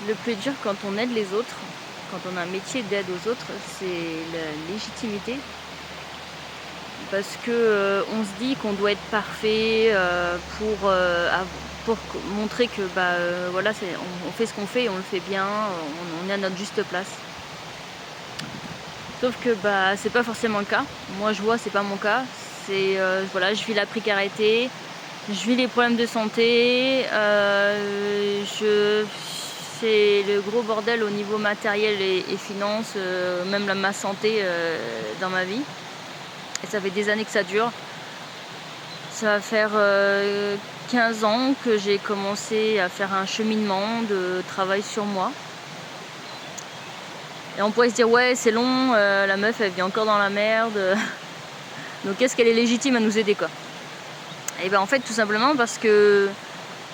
Le plus dur quand on aide les autres, quand on a un métier d'aide aux autres, c'est la légitimité. Parce que on se dit qu'on doit être parfait pour montrer que voilà, on fait ce qu'on fait et on le fait bien, on est à notre juste place. Sauf que c'est pas forcément le cas. Moi je vois, c'est pas mon cas. C'est voilà, je vis la précarité, je vis les problèmes de santé, c'est le gros bordel au niveau matériel et finances, même ma santé dans ma vie. Et ça fait des années que ça dure. Ça va faire 15 ans que j'ai commencé à faire un cheminement de travail sur moi. Et on pourrait se dire ouais c'est long, la meuf elle vit encore dans la merde. Donc est-ce qu'elle est légitime à nous aider quoi? Et ben en fait tout simplement parce que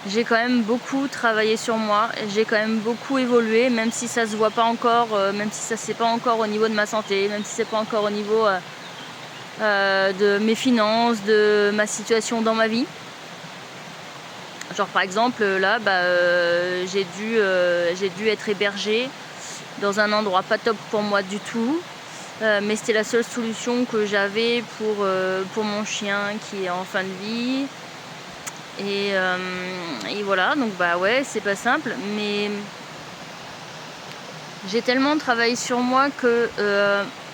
j'ai quand même beaucoup travaillé sur moi, j'ai quand même beaucoup évolué, même si ça se voit pas encore, même si ça c'est pas encore au niveau de ma santé, même si c'est pas encore au niveau de mes finances, de ma situation dans ma vie. Genre par exemple là j'ai dû être hébergée dans un endroit pas top pour moi du tout, mais c'était la seule solution que j'avais pour mon chien qui est en fin de vie. Et voilà, donc ouais, c'est pas simple, mais j'ai tellement travaillé sur moi que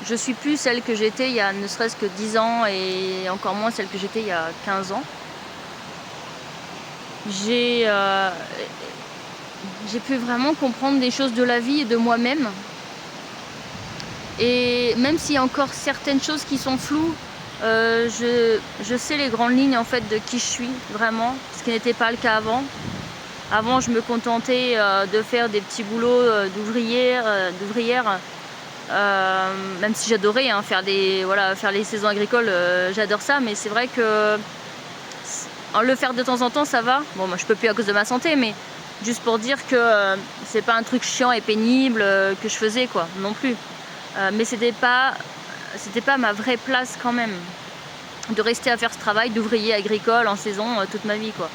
je suis plus celle que j'étais il y a ne serait-ce que 10 ans et encore moins celle que j'étais il y a 15 ans. J'ai pu vraiment comprendre des choses de la vie et de moi-même. Et même s'il y a encore certaines choses qui sont floues, je sais les grandes lignes en fait de qui je suis vraiment, ce qui n'était pas le cas avant. Avant, je me contentais de faire des petits boulots d'ouvrière, même si j'adorais faire les saisons agricoles, j'adore ça, mais c'est vrai que le faire de temps en temps, ça va. Bon, moi, je peux plus à cause de ma santé, mais juste pour dire que c'est pas un truc chiant et pénible que je faisais, quoi, non plus. Mais c'était pas ma vraie place quand même, de rester à faire ce travail d'ouvrier agricole en saison toute ma vie, quoi.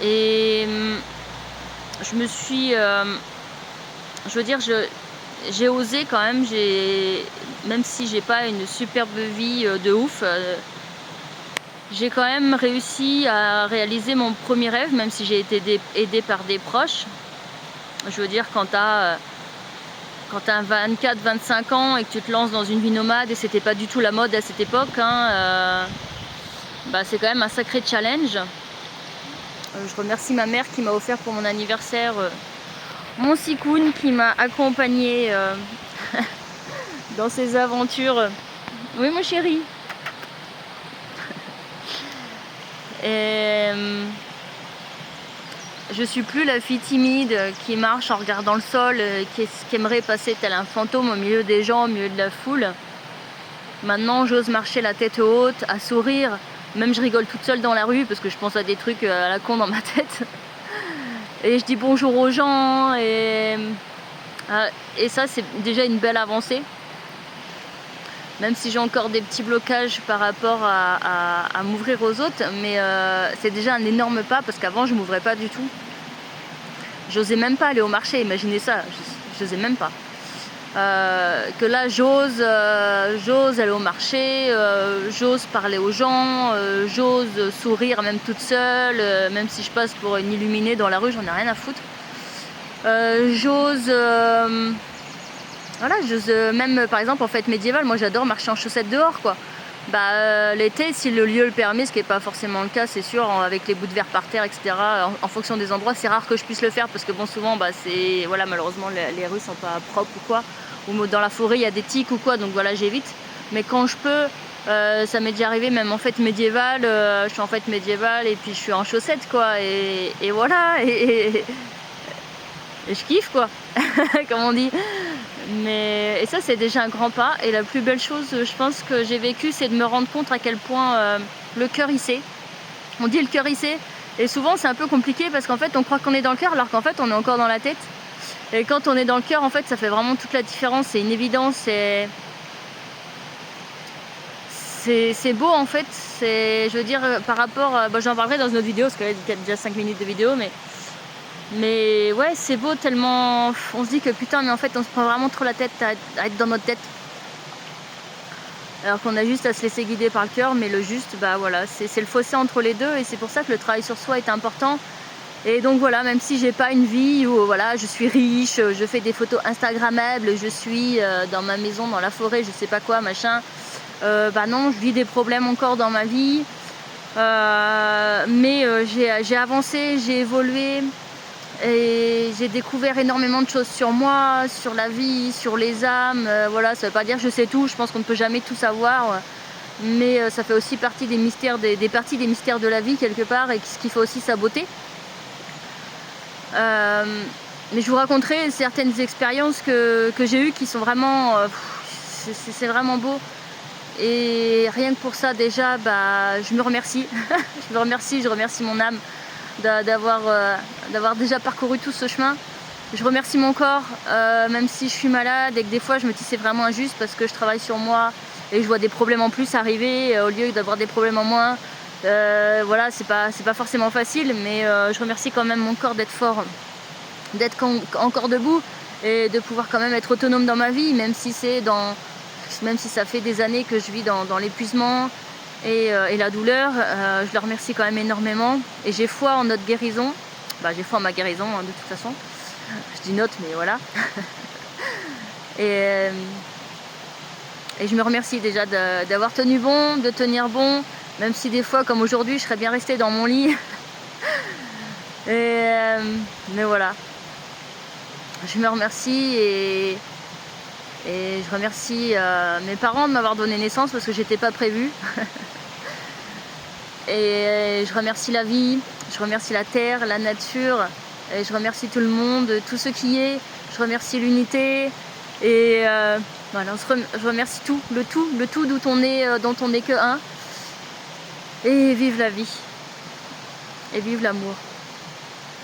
Et je me suis, je veux dire, j'ai osé quand même, même si j'ai pas une superbe vie de ouf, j'ai quand même réussi à réaliser mon premier rêve, même si j'ai été aidée par des proches. Je veux dire, quand t'as 24-25 ans et que tu te lances dans une vie nomade, et c'était pas du tout la mode à cette époque, c'est quand même un sacré challenge. Je remercie ma mère qui m'a offert pour mon anniversaire mon Sikoun, qui m'a accompagnée dans ses aventures. Oui mon chéri. Et je suis plus la fille timide qui marche en regardant le sol, qui aimerait passer tel un fantôme au milieu des gens, au milieu de la foule. Maintenant j'ose marcher la tête haute, à sourire. Même je rigole toute seule dans la rue parce que je pense à des trucs à la con dans ma tête. Et je dis bonjour aux gens et ça c'est déjà une belle avancée. Même si j'ai encore des petits blocages par rapport à m'ouvrir aux autres, mais c'est déjà un énorme pas parce qu'avant je m'ouvrais pas du tout. J'osais même pas aller au marché, imaginez ça, j'osais même pas. Que là j'ose aller au marché, j'ose parler aux gens, j'ose sourire même toute seule, même si je passe pour une illuminée dans la rue, j'en ai rien à foutre. J'ose même par exemple en fête médiévale, moi j'adore marcher en chaussettes dehors quoi. L'été, si le lieu le permet, ce qui n'est pas forcément le cas, c'est sûr, avec les bouts de verre par terre, etc. En fonction des endroits, c'est rare que je puisse le faire parce que bon, souvent, malheureusement, les rues sont pas propres ou quoi, ou dans la forêt, il y a des tiques ou quoi, donc voilà, j'évite. Mais quand je peux, ça m'est déjà arrivé, même en fête médiévale, je suis en fête médiévale et puis je suis en chaussettes, quoi, et voilà, et je kiffe, quoi, comme on dit. Et ça c'est déjà un grand pas, et la plus belle chose je pense que j'ai vécu, c'est de me rendre compte à quel point le cœur y sait. On dit le cœur y sait, et souvent c'est un peu compliqué parce qu'en fait on croit qu'on est dans le cœur alors qu'en fait on est encore dans la tête. Et quand on est dans le cœur, en fait ça fait vraiment toute la différence, c'est une évidence, c'est beau en fait. Je veux dire par rapport, j'en parlerai dans une autre vidéo parce qu'il y a déjà 5 minutes de vidéo, Mais ouais, c'est beau tellement on se dit que putain, mais en fait on se prend vraiment trop la tête à être dans notre tête. Alors qu'on a juste à se laisser guider par le cœur, mais le juste, bah voilà, c'est le fossé entre les deux, et c'est pour ça que le travail sur soi est important. Et donc voilà, même si j'ai pas une vie où voilà, je suis riche, je fais des photos instagrammables, je suis dans ma maison, dans la forêt, je sais pas quoi, machin, bah non, je vis des problèmes encore dans ma vie, mais j'ai avancé, j'ai évolué, et j'ai découvert énormément de choses sur moi, sur la vie, sur les âmes. Voilà, ça veut pas dire que je sais tout, je pense qu'on ne peut jamais tout savoir, mais ça fait aussi partie des mystères, des parties des mystères de la vie quelque part, et ce qui fait aussi sa beauté. Mais je vous raconterai certaines expériences que j'ai eues qui sont vraiment, c'est vraiment beau. Et rien que pour ça déjà, bah, je me remercie. je remercie mon âme d'avoir déjà parcouru tout ce chemin. Je remercie mon corps, même si je suis malade et que des fois je me dis c'est vraiment injuste parce que je travaille sur moi et je vois des problèmes en plus arriver au lieu d'avoir des problèmes en moins. Voilà, c'est pas forcément facile, mais je remercie quand même mon corps d'être fort, d'être encore debout et de pouvoir quand même être autonome dans ma vie, même si ça fait des années que je vis dans l'épuisement et la douleur. Je le remercie quand même énormément, et j'ai foi en notre guérison. Bah, j'ai foi en ma guérison, hein, de toute façon. Je dis note, mais voilà. et je me remercie déjà d'avoir tenu bon, de tenir bon, même si des fois, comme aujourd'hui, je serais bien restée dans mon lit. Mais voilà. Je me remercie, et je remercie mes parents de m'avoir donné naissance parce que j'étais pas prévue. Et je remercie la vie, je remercie la terre, la nature, et je remercie tout le monde, tout ce qui est. Je remercie l'unité, et voilà, je remercie tout, le tout dont on est que un. Et vive la vie, et vive l'amour.